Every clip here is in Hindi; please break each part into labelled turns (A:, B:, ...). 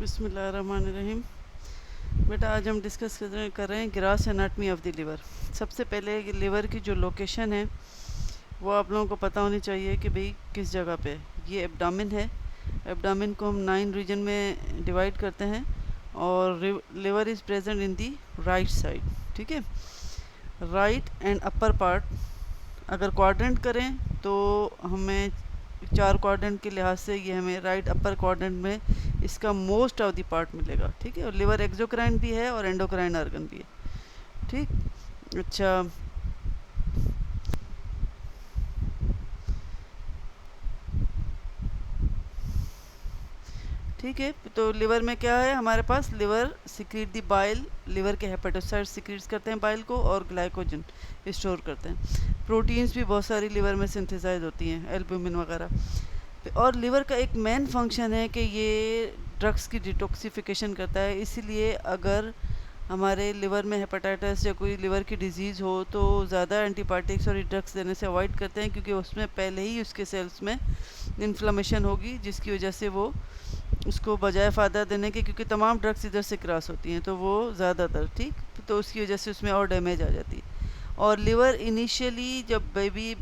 A: बिस्मिल्लाहिर्रहमानिर्रहीम। बेटा आज हम डिस्कस कर रहे हैं grass anatomy of the liver. सबसे पहले लिवर की जो लोकेशन है वो आप लोगों को पता होनी चाहिए कि भाई किस जगह पे है। ये एब्डामिन है। एब्डामिन को हम 9 रीजन में डिवाइड करते हैं और liver is present in the right side. ठीक है, राइट एंड अपर पार्ट। अगर क्वाड्रेंट करें तो हमें 4 क्वाड्रेंट के लिहाज से ये हमें राइट अपर क्वाड्रेंट में इसका मोस्ट ऑफ द पार्ट मिलेगा। ठीक है, और लिवर एक्सोक्राइन भी है और एंडोक्राइन ऑर्गन भी है। ठीक, अच्छा, ठीक है। तो लिवर में क्या है हमारे पास, लिवर सिक्रीट दी बाइल। लिवर के हेपेटोसाइट सिक्रीट्स करते हैं बाइल को और ग्लाइकोजन स्टोर करते हैं। प्रोटीन्स भी बहुत सारी लिवर में सिंथेसाइज होती हैं, एल्ब्यूमिन वगैरह। और लिवर का एक मेन फंक्शन है कि ये ड्रग्स की डिटॉक्सिफिकेशन करता है। इसीलिए अगर हमारे लिवर में हेपेटाइटिस या कोई लिवर की डिजीज़ हो तो ज़्यादा एंटीबायोटिक्स और ड्रग्स देने से अवॉइड करते हैं, क्योंकि उसमें पहले ही उसके सेल्स में इन्फ्लेमेशन होगी, जिसकी वजह से वो उसको बजाय फ़ायदा देने के, क्योंकि तमाम ड्रग्स इधर से क्रॉस होती हैं तो वो ज़्यादातर, ठीक, तो उसकी वजह से उसमें और डैमेज आ जाती है। और लिवर इनिशियली जब बेबी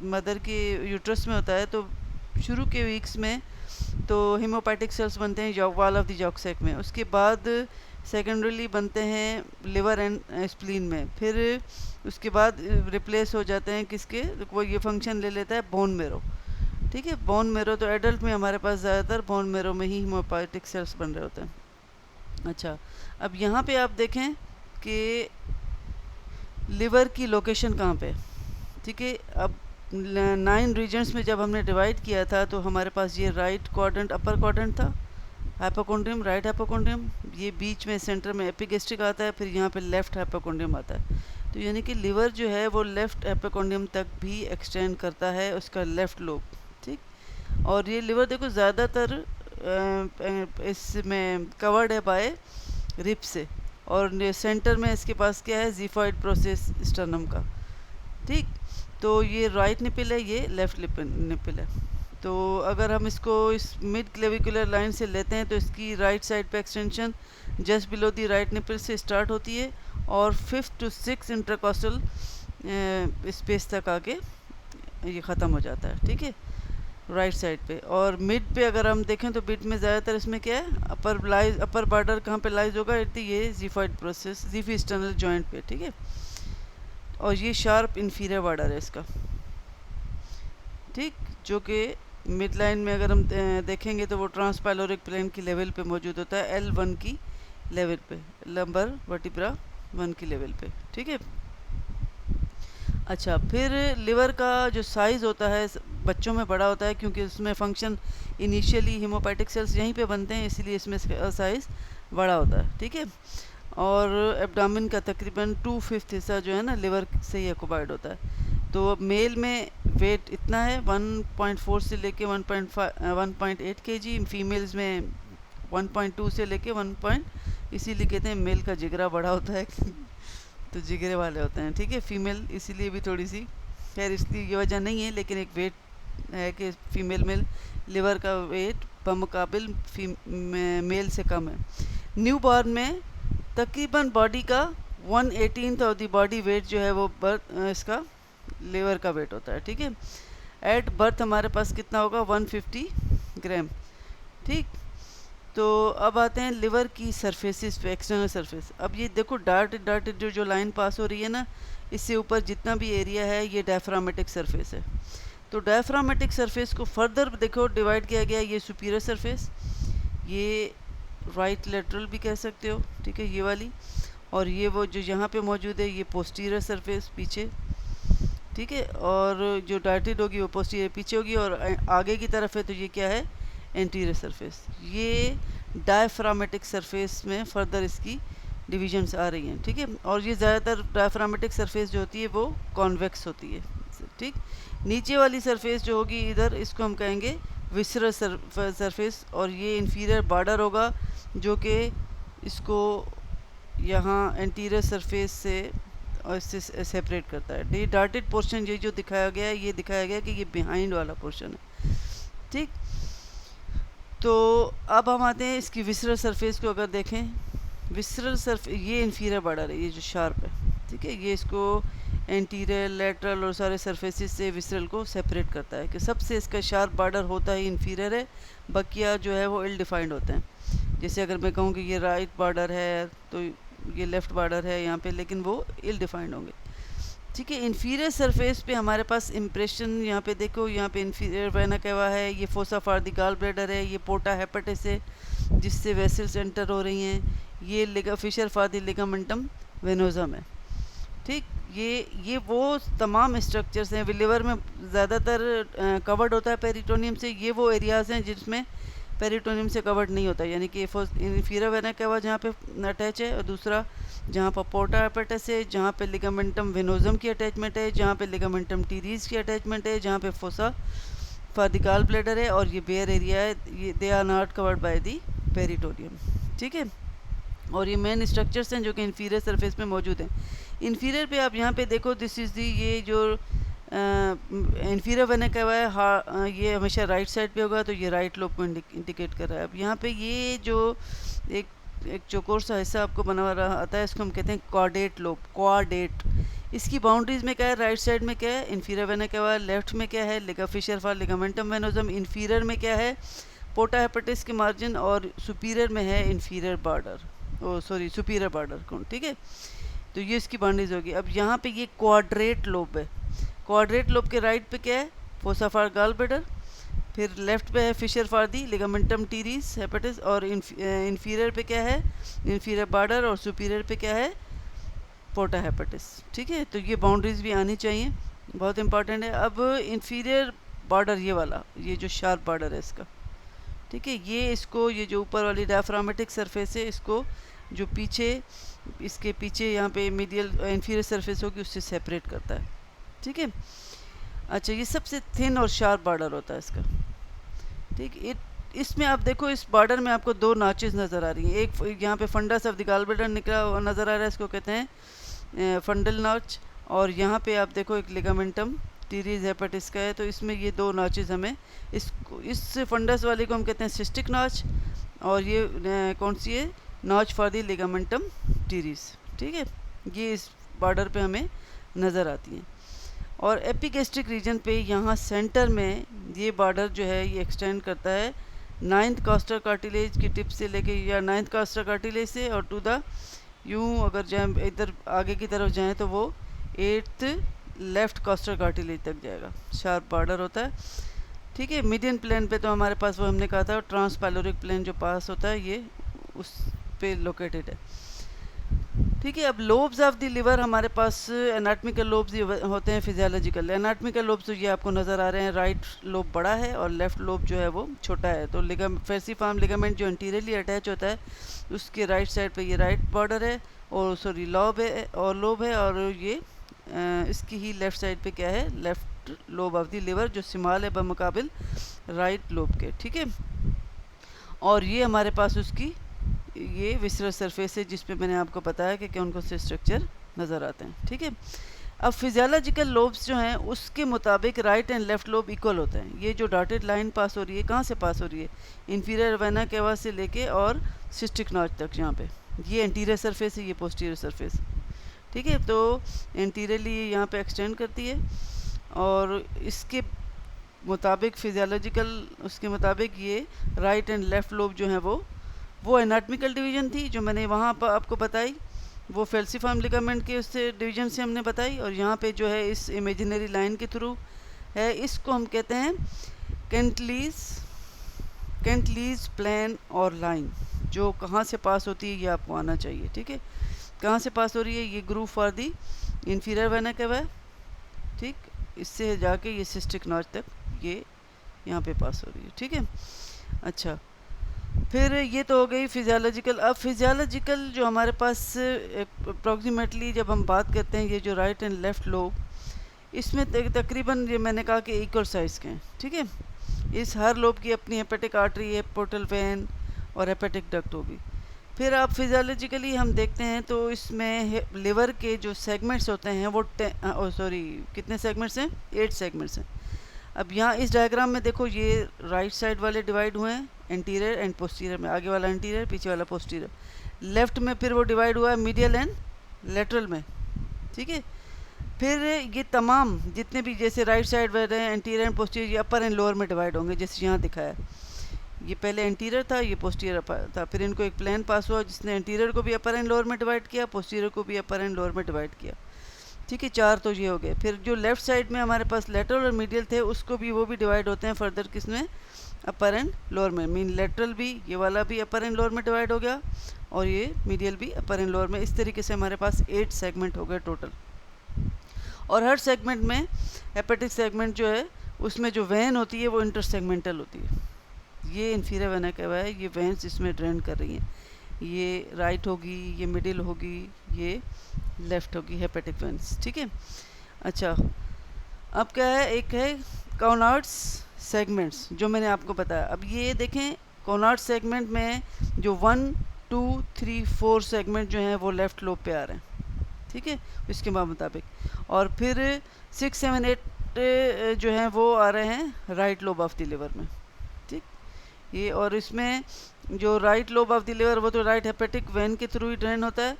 A: मदर के यूट्रस में होता है तो शुरू के वीक्स में तो हीमोपैथिक सेल्स बनते हैं वॉल ऑफ द जॉक्सैक में। उसके बाद सेकेंडरीली बनते हैं लिवर एंड स्प्लीन में। फिर उसके बाद रिप्लेस हो जाते हैं किसके, वो ये फंक्शन ले लेता है बोन मेरो। ठीक है, बोन मेरो तो एडल्ट में हमारे पास ज़्यादातर बोन मेरो में ही हीमोपैथिक सेल्स बन रहे होते हैं। अच्छा, अब यहाँ पे आप देखें कि लिवर की लोकेशन कहाँ पे। ठीक है, अब 9 रीजन्स में जब हमने डिवाइड किया था तो हमारे पास ये राइट क्वाड्रेंट अपर क्वाड्रेंट था, हाइपोकोंड्रियम, राइट हाइपोकोंड्रियम, ये बीच में सेंटर में एपिगेस्ट्रिक आता है, फिर यहाँ पे लेफ्ट हाइपोकोंड्रियम आता है। तो यानी कि लिवर जो है वो लेफ्ट हाइपोकोंड्रियम तक भी एक्सटेंड करता है, उसका लेफ्ट लोब। ठीक, और ये लिवर देखो ज़्यादातर इसमें कवर्ड है बाय रिप से, और सेंटर में इसके पास क्या है, जीफॉइड प्रोसेस स्टर्नम का। ठीक, तो ये राइट निपिल है, ये लेफ्ट निपिल है। तो अगर हम इसको इस मिड क्लेविकुलर लाइन से लेते हैं तो इसकी राइट साइड पे extension just below the right nipple से स्टार्ट होती है और 5th to 6th intercostal space तक आके ये ख़त्म हो जाता है। ठीक है, राइट साइड पे। और मिड पे अगर हम देखें तो मिड में ज़्यादातर इसमें क्या है, अपर बॉर्डर कहाँ पे लाइज होगा, ये जीफॉइड प्रोसेस, जीफी स्टर्नल जॉइंट पे। ठीक है, और ये शार्प इन्फीरियर बॉर्डर है इसका। ठीक, जो कि मिड लाइन में अगर हम देखेंगे तो वो ट्रांसपाइलोरिक प्लेन की लेवल पे मौजूद होता है, L1 की लेवल पे, लंबर वर्टिब्रा 1 की लेवल पे। ठीक है, अच्छा, फिर लिवर का जो साइज़ होता है बच्चों में बड़ा होता है, क्योंकि उसमें फंक्शन इनिशियली हीमोपैथिक सेल्स यहीं पे बनते हैं, इसलिए इसमें साइज़ बड़ा होता है। ठीक है, और एब्डामिन का तकरीबन 2/5 हिस्सा जो है ना लिवर से ही ऑक्युपाइड होता है। तो मेल में वेट इतना है 1.4 से लेके 1.8 kg, फीमेल्स में 1.2 से लेके 1. इसीलिए कहते हैं मेल का जिगरा बड़ा होता है तो जिगरे वाले होते हैं। ठीक है, फीमेल इसीलिए भी थोड़ी सी, खैर इसलिए ये वजह नहीं है, लेकिन एक वेट है कि फीमेल में लिवर का वेट बमुकाबिल मेल से कम है। न्यू बॉर्न में तकरीबन बॉडी का 1/18 ऑफ द बॉडी वेट जो है वो इसका लिवर का वेट होता है। ठीक है, एट बर्थ हमारे पास कितना होगा, 150 ग्राम। ठीक, तो अब आते हैं लिवर की सरफेसिस पे, एक्सटर्नल सरफेस। अब ये देखो डार्ट जो लाइन पास हो रही है ना, इससे ऊपर जितना भी एरिया है ये डायफ्रामेटिक सरफेस है। तो डायफ्रामेटिक सरफेस को फर्दर देखो डिवाइड किया गया, ये सुपीरियर सरफेस, ये राइट लेटरल भी कह सकते हो। ठीक है, ये वाली, और ये वो जो यहाँ पे मौजूद है ये पोस्टीरियर सरफेस पीछे। ठीक है, और जो डार्टेड होगी वो पोस्टीरियर पीछे होगी, और आगे की तरफ है तो ये क्या है, एंटीरियर सरफेस। ये डायफ्रामेटिक सरफेस में फर्दर इसकी डिविजन्स आ रही हैं। ठीक है, और ये ज़्यादातर डायफ्रामेटिक सरफेस जो होती है वो कॉन्वेक्स होती है। ठीक, नीचे वाली सरफेस जो होगी इधर, इसको हम कहेंगे विसरल सरफेस, और ये इन्फीरियर बॉर्डर होगा जो कि इसको यहाँ एंटीरियर सरफेस से और इससे सेपरेट करता है। ये डार्टेड पोर्शन ये जो दिखाया गया है, ये दिखाया गया कि ये बिहाइंड वाला पोर्शन है। ठीक, तो अब हम आते हैं इसकी विसरल सरफेस को अगर देखें, विसरल सरफेस ये इन्फीरियर बॉर्डर है, ये जो शार्प है, ठीक है, ये इसको एंटीरियर, लेटरल और सारे सरफेसेस से विसरल को सेपरेट करता है कि सबसे इसका शार्प बॉर्डर होता ही इन्फीरियर है, बकिया जो है वो इल डिफाइंड होते हैं। जैसे अगर मैं कहूँ कि ये राइट बॉर्डर है तो ये लेफ़्ट बॉर्डर है यहाँ पे, लेकिन वो इल डिफाइंड होंगे, ठीक है। इन्फीरियर सरफेस पे हमारे पास इम्प्रेशन यहाँ पे देखो, यहाँ पे इन्फीरियर वेना कैवा है, ये fossa for the gall bladder है, ये पोर्टा हेपेटिस है जिससे वेसल्स एंटर हो रही हैं, ये लिगा फिशर फॉर द लिगामेंटम वेनोजम है, ठीक। ये वो तमाम स्ट्रक्चर्स हैं, लिवर में ज़्यादातर कवर्ड होता है पेरिटोनियम से, ये वो एरियाज़ हैं जिसमें पेरिटोनियम से कवर्ड नहीं होता, यानी कि इन्फीरियर वेना कैवा जहाँ पे अटैच है, और दूसरा जहाँ पर पोर्टा हेपेटिस है, जहाँ पे लिगामेंटम वेनोजम की अटैचमेंट है, जहाँ पे लिगामेंटम टीरीज की अटैचमेंट है, जहाँ पे fossa for the gall bladder है, और ये बेयर एरिया है, ये they are not covered by the peritoneum, ठीक है। और ये मेन स्ट्रक्चर्स हैं जो कि इन्फीरियर सरफेस में मौजूद हैं। इन्फीरियर पे आप यहाँ पे देखो, दिस इज़ दी, ये जो इन्फीरियर वेना कैवा है, ये हमेशा राइट साइड पे होगा, तो ये राइट लोब को इंडिकेट कर रहा है। अब यहाँ पे ये जो एक चौकोर सा हिस्सा आपको बना हुआ आता है, इसको हम कहते हैं क्वाड्रेट लोब, क्वाड्रेट। इसकी बाउंड्रीज में क्या है, राइट साइड में क्या है, इन्फीरियर वेना कैवा, लेफ्ट में क्या है, लिगा फिशर फॉर लिगामेंटम वेनोजम, इन्फीरियर में क्या है, पोर्टा हेपेटिस के मार्जिन, और सुपीरियर में है इन्फीरियर बॉर्डर, ओ सॉरी सुपीरियर बॉर्डर कौन, ठीक है। तो ये इसकी बाउंड्रीज होगी। अब यहाँ पे ये क्वाड्रेट लोब है, क्वाड्रेट लोब के राइट पे क्या है, फोसा फॉर गॉल ब्लैडर, फिर लेफ्ट पे है fissure for the ligamentum teres hepatis, और इन्फीरियर पे क्या है, इन्फीरियर बॉर्डर, और सुपीरियर पे क्या है, पोर्टा हेपेटिस, ठीक है। तो ये बाउंड्रीज भी आनी चाहिए, बहुत इंपॉर्टेंट है। अब इन्फीरियर बॉर्डर ये वाला, ये जो शार्प बॉर्डर है इसका, ठीक है, ये इसको, ये जो ऊपर वाली डायफ्रामेटिक सरफेस है, इसको जो पीछे, इसके पीछे यहाँ पे मीडियल इन्फीरियर सरफेस होगी उससे सेपरेट करता है, ठीक है। अच्छा, ये सबसे थिन और शार्प बॉर्डर होता है इसका, ठीक। इसमें आप देखो, इस बॉर्डर में आपको दो नॉचेस नज़र आ रही हैं, एक यहाँ पे fundus of the gall bladder निकला हुआ नज़र आ रहा है, इसको कहते हैं फंडल नॉच, और यहाँ पे आप देखो एक लिगामेंटम टीरीज हेपेटिस का है, तो इसमें ये दो नॉचेस हमें, इस फंडस वाले को हम कहते हैं सिस्टिक नॉच, और ये कौन सी है, notch for the ligamentum teres, ठीक है। ये इस बॉर्डर पे हमें नज़र आती हैं। और एपिगेस्ट्रिक रीजन पे यहाँ सेंटर में ये बॉर्डर जो है ये एक्सटेंड करता है 9th कॉस्टर कार्टिलेज की टिप से लेके, या 9th कॉस्टर कार्टिलेज से, और टू द यूँ अगर जाए इधर आगे की तरफ जाएं तो वो 8th लेफ़्ट कॉस्टर कार्टिलेज तक जाएगा, शार्प बॉर्डर होता है, ठीक है। मीडियन प्लेन पे तो हमारे पास वो हमने कहा था ट्रांसपैलोरिक प्लेन जो पास होता है, ये उस पे लोकेटेड है, ठीक है। अब लोब्स ऑफ द लिवर हमारे पास एनाटमिकल लोब्स होते हैं, फिजियोलॉजिकल एनाटमिकल लोब्स तो ये आपको नज़र आ रहे हैं, राइट लोब बड़ा है और लेफ्ट लोब जो है वो छोटा है। तो फेसिफॉर्म लिगामेंट जो एंटीरियरली अटैच होता है उसके राइट साइड पे ये राइट बॉर्डर है, और सॉरी लोब है, और ये इसकी ही लेफ़्ट साइड पे क्या है, left lobe of the liver जो स्मॉल है बमुकाबिल राइट लोब के, ठीक है। और ये हमारे पास उसकी ये विसरल सरफेस है जिसपे मैंने आपको बताया कि कौन कौन से स्ट्रक्चर नज़र आते हैं, ठीक है। अब फिजियोलॉजिकल लोब्स जो हैं उसके मुताबिक right and left lobe equal होते हैं। ये जो डॉटेड लाइन पास हो रही है, कहाँ से पास हो रही है, इन्फीरियर वेना कैवा से लेके और सिस्टिक नॉच तक, यहाँ पे ये एंटीरियर सरफेस है, ये पोस्टीरियर सरफेस, ठीक है। तो एंटीरियरली ये यहाँ पे एक्सटेंड करती है, और इसके मुताबिक फिजियोलॉजिकल उसके मुताबिक ये राइट एंड लेफ्ट लोब जो हैं वो एनाटमिकल डिवीज़न थी जो मैंने वहाँ पर आपको बताई, वो फेल्सिफॉर्म लिगामेंट के उससे डिवीज़न से हमने बताई, और यहाँ पे जो है इस इमेजिनरी लाइन के थ्रू है, इसको हम कहते हैं कैंटलीज प्लेन और लाइन, जो कहाँ से पास होती है ये आपको आना चाहिए, ठीक है। कहाँ से पास हो रही है, ये groove for the inferior vena cava, ठीक, इससे जाके ये सिस्टिक नॉच तक ये यहाँ पे पास हो रही है, ठीक है। अच्छा, फिर ये तो हो गई फिजियोलॉजिकल। अब फिजियोलॉजिकल जो हमारे पास अप्रॉक्सीमेटली जब हम बात करते हैं, ये जो राइट एंड लेफ़्ट लोब, इसमें तकरीबन ये मैंने कहा कि इक्वल साइज़ के हैं, ठीक है। इस हर लोब की अपनी हेपेटिक आर्टरी है, पोर्टल वेन और हेपेटिक डक्ट होगी। फिर आप फिजियोलॉजिकली हम देखते हैं तो इसमें लिवर के जो सेगमेंट्स होते हैं वो कितने सेगमेंट्स हैं, 8 सेगमेंट्स हैं। अब यहाँ इस डायग्राम में देखो ये राइट साइड वाले डिवाइड हुए हैं एंटीरियर एंड पोस्टीरियर में, आगे वाला एंटीरियर पीछे वाला पोस्टीरियर। लेफ्ट में फिर वो डिवाइड हुआ है मीडियल एंड लेटरल में, ठीक है। फिर ये तमाम जितने भी जैसे राइट साइड वाले एंटीरियर एंड पोस्टीरियर, ये अपर एंड लोअर में डिवाइड होंगे जैसे यहाँ दिखाया है। ये पहले एंटीरियर था, ये पोस्टीरियर था, फिर इनको एक प्लान पास हुआ जिसने एंटीरियर को भी अपर एंड लोअर में डिवाइड किया, पोस्टीरियर को भी अपर एंड लोअर में डिवाइड किया, ठीक है। 4 तो ये हो गए। फिर जो लेफ्ट साइड में हमारे पास लेटरल और मीडियल थे उसको भी वो भी डिवाइड होते हैं फर्दर किसमें, अपर एंड लोअर में। मीन लेटरल भी ये वाला भी अपर एंड लोअर में डिवाइड हो गया और ये मीडियल भी अपर एंड लोअर में। इस तरीके से हमारे पास 8 सेगमेंट हो गए टोटल। और हर सेगमेंट में हेपेटिक सेगमेंट जो है उसमें जो वेन होती है वो इंटर सेगमेंटल होती है। ये इंफीरियर वेना केवा है, ये वेन्स इसमें ड्रेन कर रही हैं। ये राइट होगी, ये मिडिल होगी, ये लेफ़्ट होगी हेपेटिक वेन्स, ठीक है। अच्छा, अब क्या है, एक है कॉर्नर्स सेगमेंट्स जो मैंने आपको बताया। अब ये देखें कॉर्नर्स सेगमेंट में जो 1, 2, 3, 4 सेगमेंट जो हैं वो लेफ़्ट लोब पे आ रहे हैं, ठीक है, इसके मुताबिक। और फिर 6, 7, 8 जो हैं वो आ रहे हैं right lobe of the liver में, ठीक ये। और इसमें जो right lobe of the liver वो तो राइट हेपेटिक वेन के थ्रू ही ड्रेन होता है,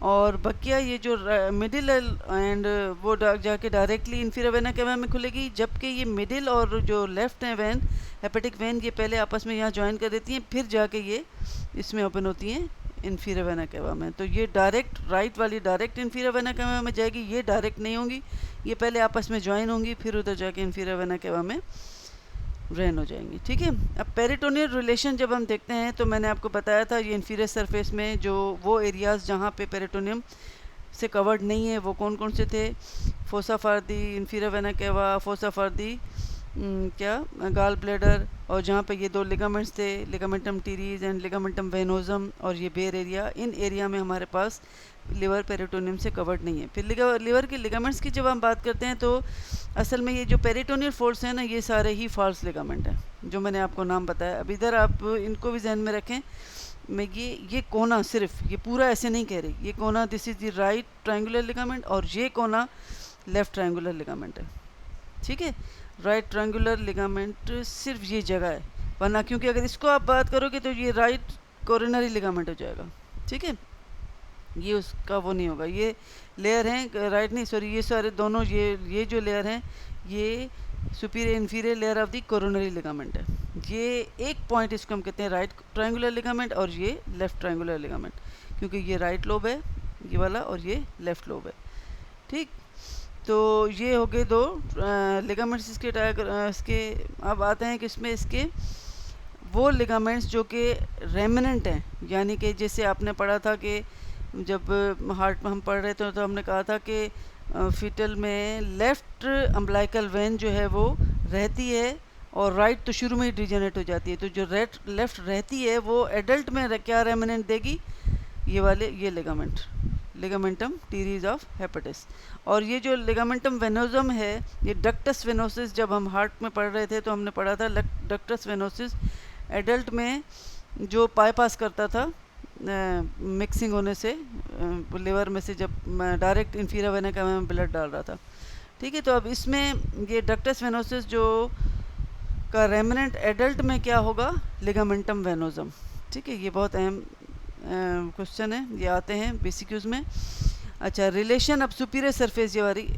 A: और बकिया ये जो मिडिल एंड वो जाके डायरेक्टली इंफीरियर वेना केवा में खुलेगी, जबकि ये मिडिल और जो लेफ़्ट है वेन हेपेटिक वेन ये पहले आपस में यहाँ ज्वाइन कर देती हैं, फिर जाके ये इसमें ओपन होती हैं इंफीरियर वेना केवा में। तो ये डायरेक्ट राइट वाली डायरेक्ट इंफीरियर वेना केवा में जाएगी, ये डायरेक्ट नहीं होंगी, ये पहले आपस में ज्वाइन होंगी फिर उधर जाके इंफीरियर वेना केवा में ड्रेन हो जाएंगी, ठीक है। अब पेरिटोनियल रिलेशन जब हम देखते हैं तो मैंने आपको बताया था ये इंफीरियर सरफेस में जो वो एरियाज़ जहाँ पे पेरिटोनियम से कवर्ड नहीं है वो कौन कौन से थे, fossa for the inferior vena केवा, fossa for the gall bladder, और जहाँ पे ये 2 लिगामेंट्स थे, लिगामेंटम टीरीज एंड लिगामेंटम वेनोजम, और ये बेर एरिया। इन एरिया में हमारे पास लिवर पेरिटोनियम से कवर्ड नहीं है। फिर लिवर के लिगामेंट्स की जब हम बात करते हैं तो असल में ये जो पेरिटोनियल फोल्ड्स हैं ना, ये सारे ही फॉल्स लिगामेंट हैं जो मैंने आपको नाम बताया। अब इधर आप इनको भी जहन में रखें। मैं ये कोना सिर्फ ये पूरा ऐसे नहीं कह रही, ये कोना this is the right triangular ligament और ये कोना लेफ़्ट ट्रायंगुलर लिगामेंट है, ठीक है। राइट ट्रायंगुलर लिगामेंट सिर्फ ये जगह है, वरना क्योंकि अगर इसको आप बात करोगे तो ये राइट कोरोनरी लिगामेंट हो जाएगा, ठीक है। ये उसका वो नहीं होगा। ये लेयर हैं राइट नहीं सॉरी ये सारे दोनों ये जो लेयर हैं ये superior inferior layer of the coronary ligament है। ये एक पॉइंट इसको हम कहते हैं राइट ट्रायंगुलर लिगामेंट और ये लेफ़्ट ट्रायंगुलर लिगामेंट, क्योंकि ये राइट लोब है ये वाला और ये लेफ़्ट लोब है, ठीक। तो ये हो गए 2 लिगामेंट्स इसके। अब आते हैं कि इसमें इसके वो लिगामेंट्स जो कि रेमिनेंट हैं, यानी कि जैसे आपने पढ़ा था कि जब हार्ट में हम पढ़ रहे थे तो हमने कहा था कि फीटल में लेफ़्ट अम्बलाइकल वेन जो है वो रहती है और राइट तो शुरू में ही डिजेनरेट हो जाती है। तो जो लेफ़्ट रहती है वो एडल्ट में क्या रेमिनेंट देगी, ये वाले ये ligament, ligamentum teres of hepatitis. और ये जो लिगामेंटम वेनोजम है ये डक्टस वेनोसिस, जब हम हार्ट में पढ़ रहे थे तो हमने पढ़ा था डक्टस वेनोसिस एडल्ट में जो बाईपास करता था मिक्सिंग होने से लिवर में से जब डायरेक्ट इंफीरियर वेना केवा में ब्लड डाल रहा था, ठीक है। तो अब इसमें ये डक्टस वेनोसिस जो का रेमिनेंट एडल्ट में क्या होगा, लिगामेंटम वेनोजम, ठीक है। ये बहुत अहम क्वेश्चन है, ये आते हैं बेसिक्यूज़ में। अच्छा, रिलेशन अब सुपीरियर सरफेस ये वाली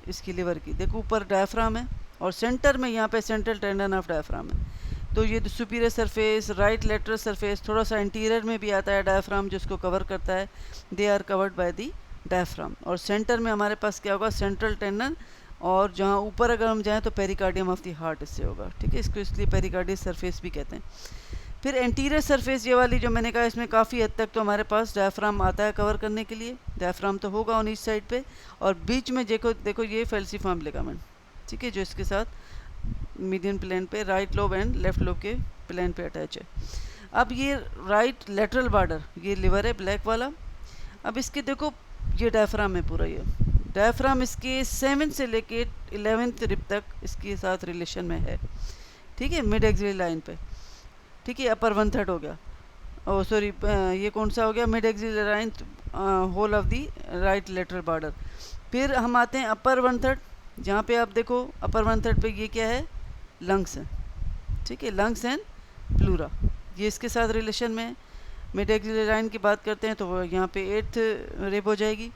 A: इसकी लिवर की देखो, ऊपर डायफ्राम है और सेंटर में यहाँ पे सेंट्रल टेंडन ऑफ डायफ्राम है। तो ये superior surface right lateral surface थोड़ा सा इंटीरियर में भी आता है डायफ्राम जिसको कवर करता है, they are covered by the diaphragm. और सेंटर में हमारे पास क्या होगा, सेंट्रल टेंडन, और जहाँ ऊपर अगर हम जाएँ तो पेरिकार्डियम ऑफ द हार्ट इससे होगा, ठीक है। इसको इसलिए पेरिकार्डियल सरफेस भी कहते हैं। फिर एंटीरियर सरफेस ये वाली जो मैंने कहा इसमें काफ़ी हद तक तो हमारे पास डायफ्राम आता है कवर करने के लिए, डायफ्राम तो होगा ऑन ईच साइड पे, और बीच में देखो ये फेल्सीफॉर्म लिगामेंट, ठीक है, जो इसके साथ मीडियन प्लेन पे right lobe and left lobe के प्लेन पे अटैच है। अब ये राइट लेटरल बॉर्डर ये लिवर है ब्लैक वाला। अब इसके देखो ये डायफ्राम है पूरा, ये डायफ्राम इसके 7 से लेके 11th रिब तक इसके साथ रिलेशन में है, ठीक है, मिड एक्सिलरी लाइन पे, ठीक है। अपर 1/3 हो गया, ओ सॉरी ये कौन सा हो गया, mid axillary line whole of the right lateral border. फिर हम आते हैं अपर 1/3, जहाँ पे आप देखो अपर 1/3 पे ये क्या है, लंग्स हैं, ठीक है, लंग्स एंड प्लूरा, ये इसके साथ रिलेशन में है। मिड एक्सिलरी लाइन की बात करते हैं तो वो यहाँ पे 8th रिब हो जाएगी,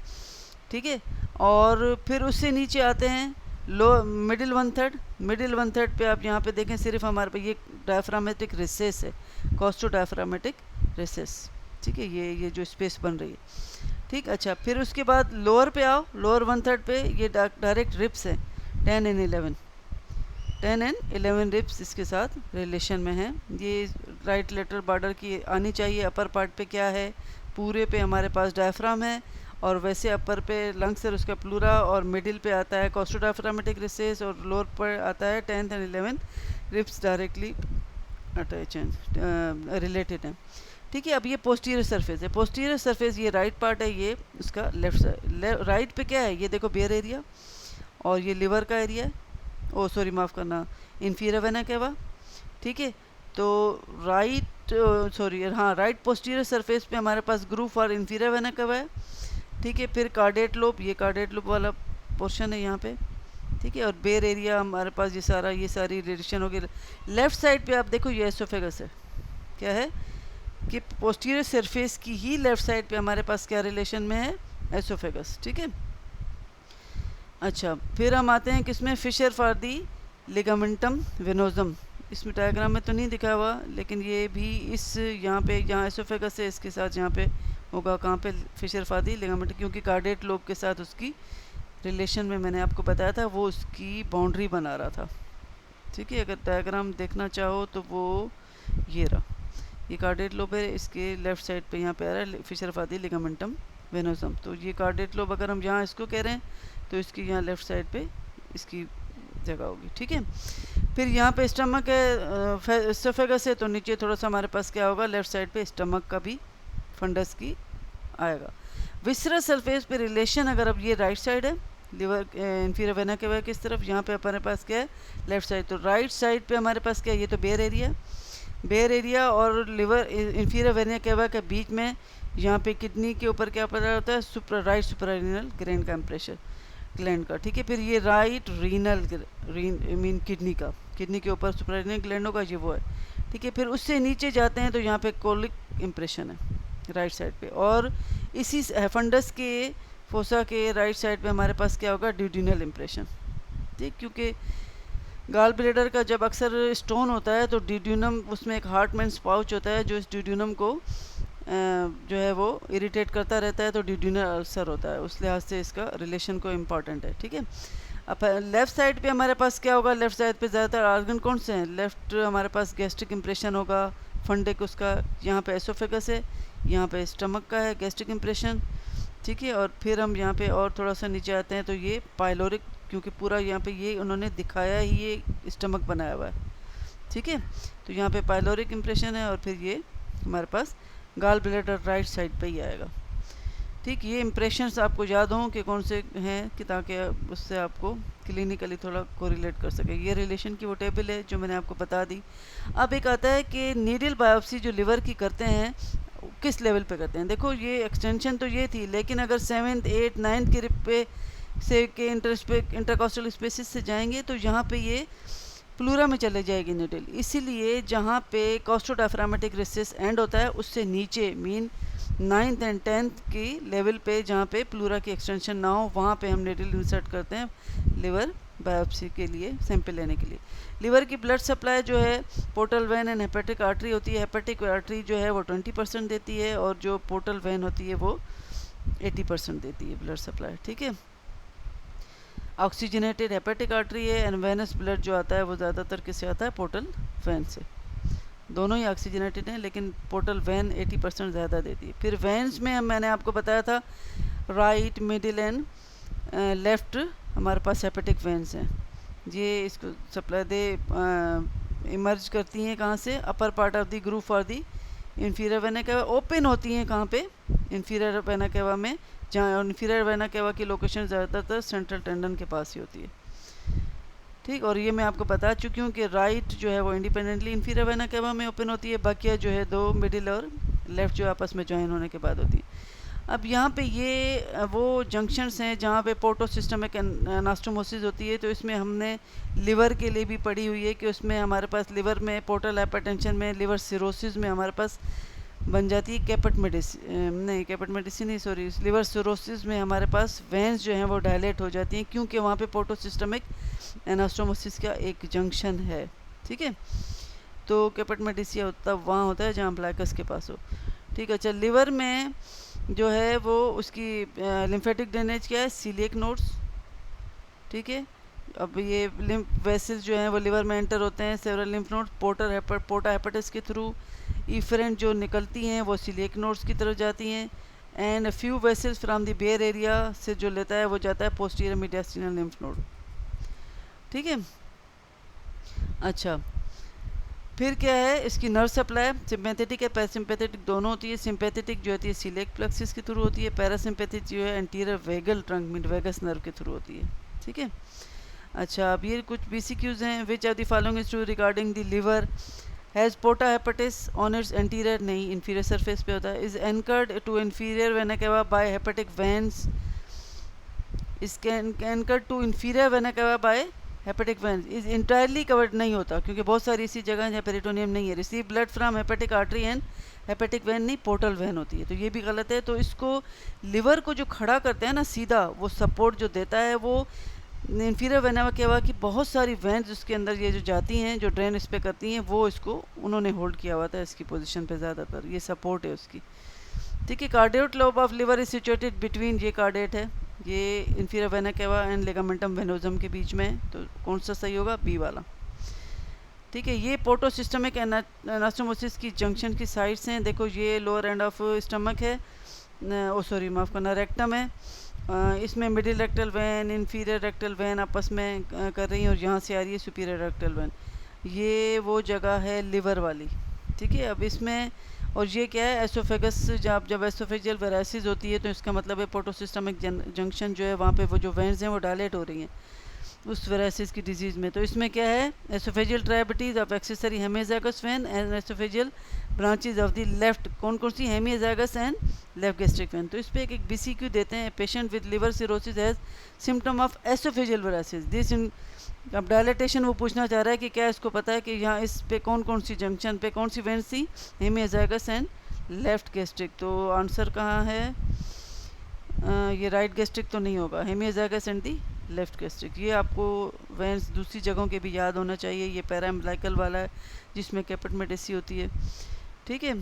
A: ठीक है। और फिर उससे नीचे आते हैं लो मिडिल 1/3, मिडिल 1/3 पे आप यहाँ पे देखें सिर्फ हमारे पे ये डायफ्रामेटिक रिसेस है, कॉस्टो डायफ्रामेटिक रिसेस, ठीक है, ये जो स्पेस बन रही है, ठीक। अच्छा, फिर उसके बाद लोअर पे आओ, लोअर 1/3 पे ये डायरेक्ट रिब्स हैं 10 एंड 11, 10 एंड 11 रिब्स इसके साथ रिलेशन में हैं। ये राइट लेटरल बॉर्डर की आनी चाहिए। अपर पार्ट पे क्या है, पूरे पे हमारे पास डायफ्राम है, और वैसे अपर पे लंग्स है उसका प्लूरा, और मिडिल पे आता है कॉस्टो डायफ्रामेटिक रिसेस, और लोअर पर आता है 10th and 11th ribs directly attach हैं, रिलेटेड हैं, ठीक है। अब ये पोस्टीरियर सरफेस है, पोस्टीरियर सरफेस ये राइट पार्ट है, ये उसका लेफ्ट साइड, राइट पे क्या है, ये देखो बेयर एरिया, और ये लिवर का एरिया है, ओ सॉरी माफ़ करना, इन्फीरियर वेना केवा, ठीक है। तो राइट सॉरी हाँ, राइट पोस्टीरियर सरफेस पे हमारे पास ग्रूव और इन्फीरियर वेना केवा है, ठीक है। फिर कार्डेट लोब, ये कार्डेट लोब वाला पोर्शन है यहाँ पे, ठीक है। और बेयर एरिया हमारे पास ये सारा, ये सारी रिलेशन होगी। लेफ्ट साइड पे आप देखो ये एसोफेगस है, क्या है कि पोस्टीरियर सरफेस की ही लेफ्ट साइड पे हमारे पास क्या रिलेशन में है, एसोफेगस, ठीक है। अच्छा, फिर हम आते हैं किसमें, फिशर फॉर दी लिगामेंटम वेनोजम, इसमें डायग्राम में तो नहीं दिखा हुआ, लेकिन ये भी इस यहाँ पे, यहाँ एसोफेगस है, इसके साथ यहाँ पे होगा, कहाँ पे, फिशर फॉर दी लिगामेंट, क्योंकि कार्डेट लोब के साथ उसकी रिलेशन में मैंने आपको बताया था, वो उसकी बाउंड्री बना रहा था, ठीक है। अगर डायग्राम देखना चाहो तो वो ये रहा, ये कार्डेट लोब है, इसके लेफ्ट साइड पे यहाँ पे आ रहा है फिशर फॉर दी लिगामेंटम वेनोजम। तो ये कार्डेट लोब अगर हम यहाँ इसको कह रहे हैं तो इसकी यहाँ लेफ्ट साइड पे इसकी जगह होगी, ठीक है। फिर यहाँ पे स्टमक है, एसोफेगस है, तो नीचे थोड़ा सा हमारे पास क्या होगा, लेफ्ट साइड पे स्टमक का भी फंडस की आएगा। विसरल सरफेस पे रिलेशन, अगर अब ये राइट साइड है, लिवर इन्फीरियर वेना केवा किस तरफ, यहाँ पे हमारे पास क्या है, लेफ्ट साइड, तो राइट साइड पे हमारे पास क्या है, ये तो बेयर एरिया, बेयर एरिया और लिवर इन्फीरियर वेना केवा के बीच में यहाँ पे किडनी के ऊपर क्या पड़ा होता है, सुपर राइट सुपरारीनल ग्लैंड का प्रेशर, ग्लैंड का, ठीक है। फिर ये राइट रीनल मीन किडनी का, किडनी के ऊपर सुपरारीनल ग्लैंड होगा, ये वो है, ठीक है। फिर उससे नीचे जाते हैं तो यहाँ पे कोलिक इम्प्रेशन है राइट साइड पे, और इसी फंडस के फोसा के राइट साइड पे हमारे पास क्या होगा, ड्यूडिनल इम्प्रेशन, ठीक। क्योंकि गाल ब्लेडर का जब अक्सर स्टोन होता है तो ड्यूडिनम, उसमें एक हार्टमैन्स पाउच होता है जो इस ड्यूडिनम को जो है वो इरिटेट करता रहता है, तो ड्यूडिनल अल्सर होता है, उस लिहाज से इसका रिलेशन को इम्पॉर्टेंट है, ठीक है। अब लेफ़्ट साइड पे हमारे पास क्या होगा, लेफ़्ट साइड पे ज़्यादातर आर्गन कौन से हैं, लेफ़्ट हमारे पास गैस्ट्रिक इम्प्रेशन होगा, फंडिक उसका, यहाँ पे एसोफेगस है, यहाँ पे स्टमक का है गैस्ट्रिक इम्प्रेशन, ठीक है। और फिर हम यहाँ पे और थोड़ा सा नीचे आते हैं तो ये पाइलोरिक, क्योंकि पूरा यहाँ पे ये उन्होंने दिखाया ही ये स्टमक बनाया हुआ है, ठीक है। तो यहाँ पे पाइलोरिक इम्प्रेशन है, और फिर ये हमारे पास गाल ब्लैडर राइट साइड पे ही आएगा, ठीक। ये इम्प्रेशंस आपको याद हों कि कौन से हैं, कि ताकि उससे आपको क्लिनिकली थोड़ा कोरिलेट कर सके। ये रिलेशन की वो टेबल है जो मैंने आपको बता दी। अब एक आता है कि नीडल बायोप्सी जो लिवर की करते हैं किस लेवल पे करते हैं। देखो ये एक्सटेंशन तो ये थी, लेकिन अगर 7th 8th 9th के रिप पे से के इंटरकॉस्टल स्पेसिस से जाएंगे तो यहाँ पे ये प्लूरा में चले जाएगी नीडल, इसीलिए जहाँ पे कॉस्टोडायफ्रामेटिक रिसेस एंड होता है उससे नीचे मीन 9th एंड 10th की लेवल पे जहाँ पे प्लूरा की एक्सटेंशन ना हो वहाँ पे हम नीडल इंसर्ट करते हैं लिवर बायोप्सी के लिए, सैंपल लेने के लिए। लिवर की ब्लड सप्लाई जो है portal vein and hepatic artery होती है। हेपेटिक आर्टरी जो है वो 20% देती है, और जो पोर्टल वेन होती है वो 80% देती है ब्लड सप्लाई, ठीक है। ऑक्सीजनेटेड हेपेटिक आर्टरी है, एंड वेनस ब्लड जो आता है वो ज़्यादातर किससे आता है, पोर्टल वेन से। दोनों ही ऑक्सीजनेटेड हैं, लेकिन पोर्टल वेन 80% ज़्यादा देती है। फिर वेन्स में मैंने आपको बताया था राइट मिडिल एंड लेफ़्ट हमारे पास हेपेटिक वेन्स हैं, ये इसको सप्लाई दे इमर्ज करती हैं कहाँ से, upper part of the groove for the inferior vena cava, open होती हैं कहाँ पे, इन्फीरियर वेना केवा में, जहाँ इन्फीरियर वेना केवा की लोकेशन ज़्यादातर सेंट्रल टेंडन के पास ही होती है, ठीक। और ये मैं आपको बता चुकी हूँ कि राइट जो है वो इंडिपेंडेंटली इन्फीरियर वेना केवा में ओपन होती है, बाकी जो है दो मिडिल और लेफ़्ट जो आपस में ज्वाइन होने के बाद होती है। अब यहाँ पे ये वो जंक्शंस हैं जहाँ पे पोर्टो सिस्टमिक एनास्टोमोसिस होती है। तो इसमें हमने लिवर के लिए भी पढ़ी हुई है कि उसमें हमारे पास लिवर में पोर्टल हाइपरटेंशन में लिवर सिरोसिस में हमारे पास बन जाती है कैपेट मेडिसिन नहीं, सॉरी, लिवर सिरोसिस में हमारे पास वेंस जो हैं वो डायलेट हो जाती हैं, क्योंकि वहाँ पे पोर्टो सिस्टमिक एनास्टोमोसिस का एक जंक्शन है। ठीक है, तो कैपेट मेडिसिया होता वहाँ होता है जहाँ ब्लैकस के पास हो। ठीक है, चल लिवर में जो है वो उसकी लिम्फेटिक ड्रेनेज क्या है, सीलिएक नोड्स। ठीक है, अब ये लिम्फ वेसल्स जो हैं वो लिवर में एंटर होते हैं, सेवरल लिम्फ नोड्स पोर्टा हेपेटिस के थ्रू। इफरेंट जो निकलती हैं वो सीलिएक नोड्स की तरफ जाती हैं। And few vessels from the bare area से जो लेता है वो जाता है पोस्टीरियर मीडियास्टिनल लिम्फ नोड। ठीक है, अच्छा, फिर क्या है इसकी नर्व सप्लाई, सिंपैथेटिक है पैरासिम्पैथेटिक दोनों होती है। सिंपैथेटिक जो होती है सीलिएक प्लेक्सस के थ्रू होती है, पैरासिम्पैथिक जो है anterior vagal trunk mid vagus nerve के थ्रू होती है। ठीक है, अच्छा, अब ये कुछ BCQs हैं। Which of the following is true regarding the liver, has porta hepatis on its anterior, नहीं, इंफीरियर सरफेस पे होता है। Is anchored to inferior vena cava by hepatic veins, is anchored to inferior vena cava by hepatic veins, is entirely covered, नहीं होता क्योंकि बहुत सारी ऐसी जगह जहाँ पेरिटोनियम नहीं है। Receive blood from hepatic artery and hepatic when, नहीं, पोर्टल वेन होती है, तो ये भी गलत है। तो इसको लिवर को जो खड़ा करते हैं ना सीधा, वो सपोर्ट जो देता है वो इंफीरियर वेना केवा की बहुत सारी वेन्स उसके अंदर ये जो जाती हैं, जो ड्रेन इस पे करती हैं, वो इसको उन्होंने होल्ड किया हुआ था इसकी पोजीशन पे ज़्यादातर, ये सपोर्ट है उसकी। ठीक है, caudate lobe of liver is situated between, ये कार्डियट है, ये inferior vena cava and ligamentum venosum के बीच में, तो कौन सा सही होगा, बी वाला। ठीक है, ये पोर्टो सिस्टमिक एनास्टोमोसिस की जंक्शन की साइड्स हैं। देखो ये लोअर एंड ऑफ स्टमक है, ओ सॉरी माफ़ करना, रेक्टम है। इसमें middle rectal vein inferior rectal vein आपस में कर रही हैं और यहाँ से आ रही है सुपीरियर रेक्टल वैन, ये वो जगह है लिवर वाली। ठीक है, अब इसमें और ये क्या है, एसोफेगस, जब एसोफेजियल वेराइसिस होती है तो इसका मतलब है पोर्टो सिस्टमिक जंक्शन जो है वहाँ पे वो जो वेन्स हैं वो डायलेट हो रही हैं उस वेराइसिस की डिजीज़ में। तो इसमें क्या है, oesophageal tributaries of accessory hemiazygos vein and oesophageal branches of the left, कौन कौन सी, hemiazygos and left gastric vein. तो इस पर एक BCQ देते हैं, patient with liver cirrhosis has symptom of oesophageal varices this. अब डायलेटेशन वो पूछना चाह रहा है कि क्या इसको पता है कि यहाँ इस पे कौन कौन सी जंक्शन पे कौन सी वेन थी, हेमियोजाइगस एंड लेफ्ट गैस्ट्रिक। तो आंसर कहाँ है, ये राइट गैस्ट्रिक तो नहीं होगा, हेमियोजाइगस एंड दी लेफ्ट गैस्ट्रिक। ये आपको वेंस दूसरी जगहों के भी याद होना चाहिए। ये पैराम्बलाइकल वाला है जिसमें कैपेट मेडिसी होती है। ठीक है,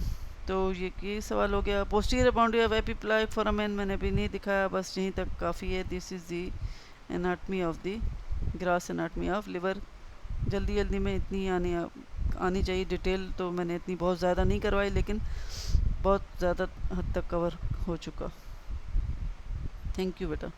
A: तो ये सवाल हो गया। पोस्टीरियर बाउंड्री ऑफ एपिप्लाई फोरामेन मैंने भी नहीं दिखाया, बस यहीं तक काफ़ी है। This is the anatomy of the grass anatomy of liver. जल्दी जल्दी में इतनी आनी चाहिए डिटेल, तो मैंने इतनी बहुत ज़्यादा नहीं करवाई, लेकिन बहुत ज़्यादा हद तक कवर हो चुका। थैंक यू बेटा।